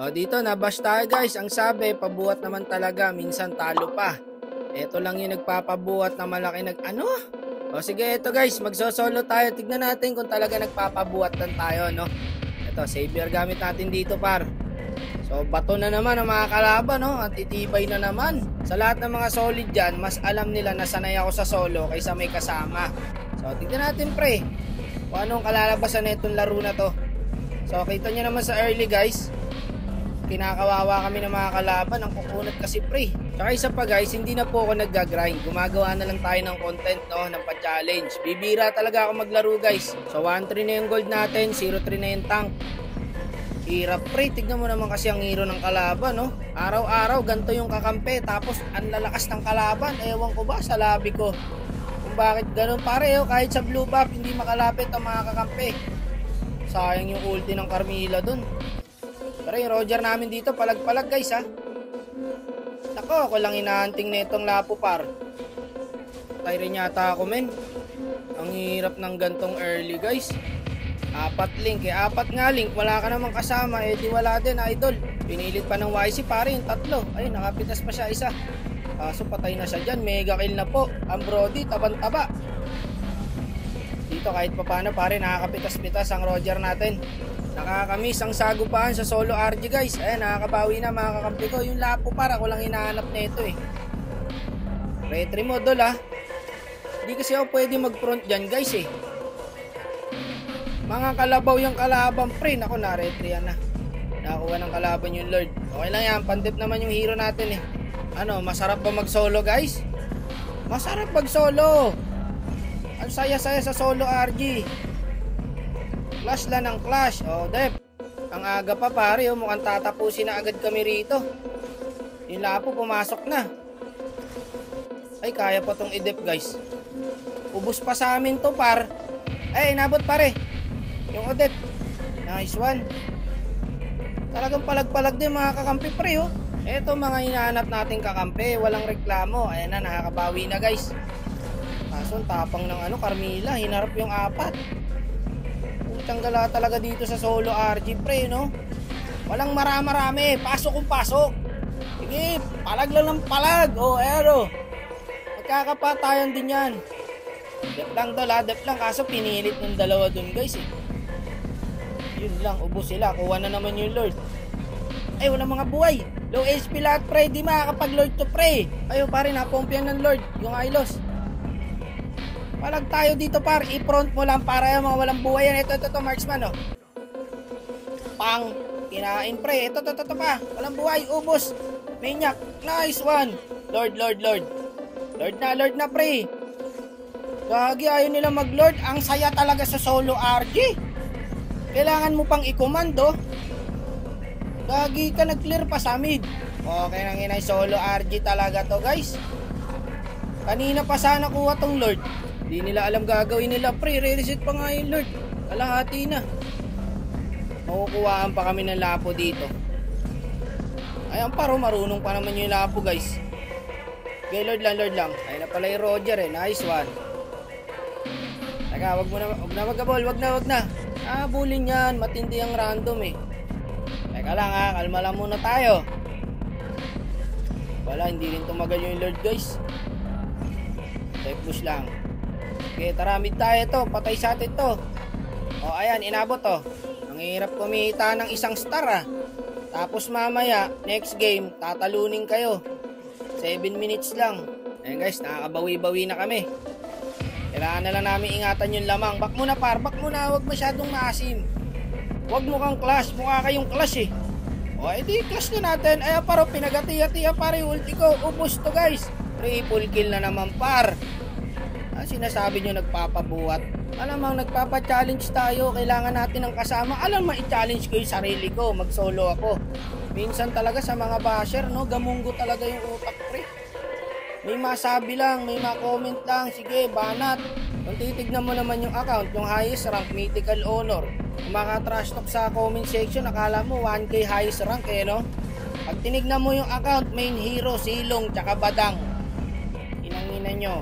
O dito, nabash tayo guys. Ang sabi, pabuhat naman talaga, minsan talo pa. Ito lang yung nagpapabuhat na malaki ano? O sige, ito guys, magsosolo tayo. Tignan natin kung talaga nagpapabuhat lang tayo, no? Ito, savior gamit natin dito, par. So, bato na naman ang mga kalaban, no? At itibay na naman. Sa lahat ng mga solid dyan, mas alam nila na sanay ako sa solo kaysa may kasama. So, tignan natin, pre. Kung anong kalalabasan na itong laro na to. So, kita nyo naman sa early, guys. Kinakawawa kami ng mga kalaban. Ang kukunat kasi, pre. Tsaka isa pa, guys, hindi na po ako nag-grind. Gumagawa na lang tayo ng content, no? Ng pa-challenge. Bibira talaga ako maglaro, guys. So, 1-3 na yung gold natin. 0-3 na yung tank. Hirap, pre. Tignan mo naman kasi ang hero ng kalaban, no? Araw-araw, ganito yung kakampi. Tapos, ang lalakas ng kalaban. Ewan ko ba sa labi ko kung bakit ganun, pare. Kahit sa blue buff, hindi makalapit ang mga kakampi. Sayang yung ulti ng Carmilla dun. Pero yung Roger namin dito, palag-palag, guys, ha? Nako, ako lang inaanting na itong lapo, par. Tayo rin yata ako, men. Ang hirap ng gantong early, guys. 4 link, 4 nga link, wala ka namang kasama, di wala din, idol. Pinilit pa ng YC, pare, yung 3. Ayun, nakapitas pa siya isa. Kaso patay na siya dyan, mega kill na po. Ang Brody, taban-taba. Dito kahit pa paano, pare, nakakapitas-pitas ang Roger natin. Nakakamiss ang sagupaan sa solo RG, guys. Ayan, nakakabawi na mga kakampi ko. Yung lapo, para ko lang hinahanap na ito, eh. Retry mo, dol, ha. Hindi kasi ako pwede mag-front dyan, guys, eh. Mga kalabaw yung kalaban, pre. Naku, na-retry yan na. Nakakuha ng kalaban yung Lord. Okay lang yan, pandip naman yung hero natin, eh. Ano, masarap ba mag-solo, guys? Masarap mag-solo. Ang saya-saya sa solo RG. Clash lang ng clash. O, Dep. Ang aga pa, pare. Mukhang tatapusin na agad kami rito. Yung lapo, pumasok na. Ay, kaya pa tong i-dep, guys. Ubus pa sa amin to, par. Ay, inabot, pare. Yung Odette. Nice one. Talagang palag-palag din mga kakampi, pre, oh. Eto mga hinahanap nating kakampi. Walang reklamo. Ayan na, nakakabawi na, guys. Kaso, tapang ng Carmilla. Hinarap yung 4. Putang gala talaga dito sa solo RG, pre, no? Walang marami. Pasok kung pasok. Sige, palag lang ng palag. Oh, aero. Magkakapatayan din yan. Dep lang to, dep lang. Kaso pinilit ng dalawa dun, guys, eh. Yun lang, ubos sila. Kuha na naman yung Lord. Ay, walang mga buhay. Low HP lahat, pre. Di makakapag-Lord to, pre. Ayo, pare, napompian ng Lord. Yung Ilos. Palag tayo dito, par. I-front mo lang para yung mga walang buhay yan. Ito, marksman, oh. Pang. Kinain, pre. Ito pa. Walang buhay. Ubos. Minyak. Nice one. Lord. Lord na, pre. Gagi, ayaw nila mag-Lord. Ang saya talaga sa solo RG. Kailangan mo pang i-commando. Gagi ka, nag-clear pa sa mid. Okay nang inay, solo RG talaga to, guys. Kanina pa sana kuha tong Lord. Hindi nila alam gagawin nila, pre. Re-reset pa nga yung Lord. Kalahati na. Makukuhaan pa kami ng lapo dito. Ayan, paro, marunong pa naman yung lapo, guys. Okay, Lord lang. Ayun na pala yung Roger, eh. Nice one. Teka, wag na, wag na. Bulin yan, matindi ang random, eh. Teka lang, ha, kalma lang muna tayo. Wala, hindi rin tumagal yung Lord, guys. Type push lang. Okay, tara, mid tayo to. Patay sa atin to. O, ayan, inabot to. Ang hirap kumita ng isang star, ah. Tapos mamaya, next game, tatalunin kayo. 7 minutes lang. Ayan, guys, nakakabawi-bawi na kami. Kailangan na lang namin ingatan yung lamang. Back muna, par. Back muna. Huwag masyadong maasim. Huwag mo kang clash. Mukha kayong clash, eh. O, edi clash na natin. Ay, paro, pinagati-hati pare. Ulti ko. Ubus to, guys. Triple kill na naman, par. Sinasabi nyo nagpapabuhat. Alamang nagpapa-challenge tayo. Kailangan natin ng kasama. Alam, ma-challenge ko yung sarili ko. Mag-solo ako. Minsan talaga sa mga basher, no? Gamunggo talaga yung utak, pre. May masabi lang, may ma-comment lang. Sige, banat. Kung titignan mo naman yung account, yung highest rank, mythical honor. Kung maka-trash talk sa comment section, akala mo 1k highest rank, eh, no? Pag tinignan mo yung account, main hero, silong, tsaka badang. Inangina nyo.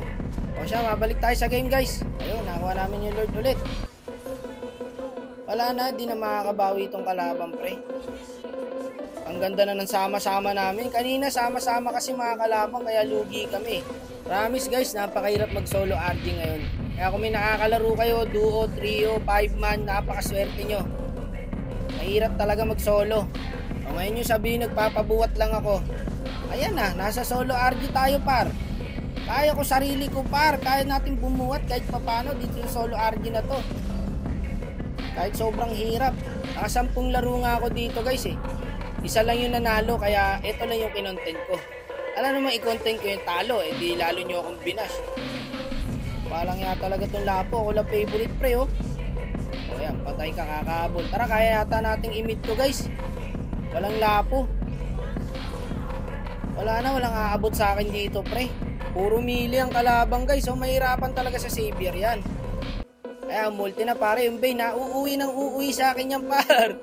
O siya, mabalik tayo sa game, guys. Ayun, nakuha namin yung Lord ulit. Wala na, di na makakabawi itong kalaban, pre. Ang ganda na ng sama-sama namin. Kanina sama-sama kasi mga kalabang kaya lugi kami. Promise guys, napakahirap mag solo RG ngayon. Kaya kung may nakakalaro kayo, duo, trio, 5-man, napakaswerte nyo. Mahirap talaga mag solo. O ngayon nyo sabihin nagpapabuhat lang ako. Ayan na, nasa solo RG tayo par. Kaya ko sarili ko par. Kaya natin bumuhat kahit papano dito sa solo RG na to. Kahit sobrang hirap. Naka 10 laro nga ako dito guys eh. Isa lang yung nanalo kaya ito lang yung kinontent ko. Alam naman i-content ko yung talo eh di lalo nyo akong binash. Palang nga talaga tong lapo. Ako lang favorite pre oh. O yan, patay ka kakahabol. Tara kaya yata nating i-meet to guys. Walang lapo. Wala na, walang aabot sa akin dito pre. Puro mili ang kalabang guys. So mahirapan talaga sa Xavier yan. Kaya multi na pare yung Bane na uuwi ng uuwi sa akin yan par.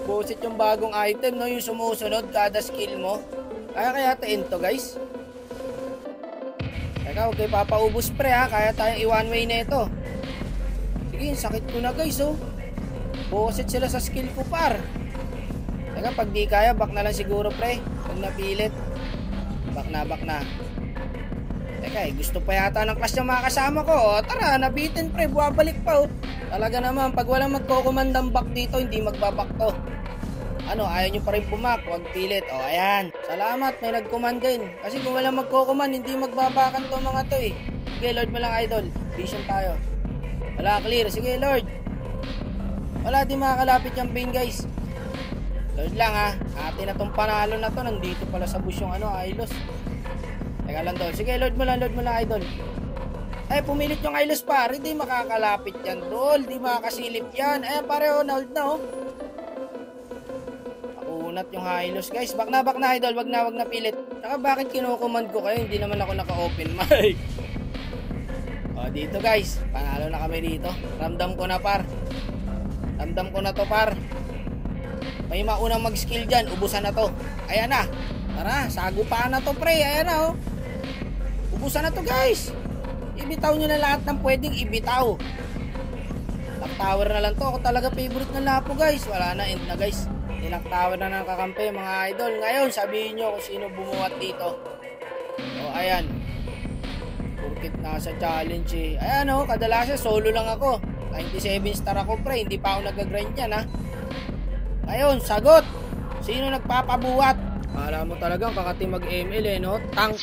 Bosit yung bagong item no, yung sumusunod kada skill mo. Kaya tiin to guys. Teka, huwag kayo papaubos pre ha. Kaya tayong i-one way na ito. Sige, sakit ko na guys oh. Bosit sila sa skill ko par. Teka, pag di kaya back na lang siguro pre. Pag napilit back na. Teka gusto pa yata ng clash ng mga kasama ko. O tara, nabitin pre, buwabalik pa oh. Talaga naman, pag walang magkokomandang back dito, hindi magbabak to. Ano, ayaw nyo pa rin pumak, huwag pilit. O ayan, salamat, may nag-command din. Kasi kung walang magko-command, hindi magbabakan to mga to eh. Sige Lord mo lang idol, vision tayo. Wala clear, sige Lord. Wala di makakalapit yung Bane guys. Lord lang ha, atin na tong panalo na to. Nandito pala sa bush yung ano, Ailos. Teka lang doon, sige Lord mo lang idol. Ay pumilit yung Ailos pare, di makakalapit yan dol. Di makakasilip yan, ay pareho na hold na oh. Nakunat yung Ailos guys. Back na idol, wag na pilit. Saka bakit kinukomand ko kayo, hindi naman ako naka-open mic. O dito guys, panalo na kami dito. Ramdam ko na par. Ramdam ko na to par. May maunang mag-skill dyan, ubusan na to. Ayan na. Tara, sagupaan na to pre. Ayan na oh. Ubusan na to guys. Ibitaw nyo na lahat ng pwedeng ibitaw. Lock tower na lang to. Ako talaga favorite ng lapo guys. Wala na, end na guys. Lock tower na ng kakampi mga idol. Ngayon, sabihin nyo kung sino bumuhat dito. O ayan. Purkit nasa challenge eh. Ayan oh, kadalasan solo lang ako. 97 star ako pre. Hindi pa ako nag-grind yan ha. Ngayon, sagot. Sino nagpapabuhat? Alam mo talagang kakati mag-ML eh, no? Tank.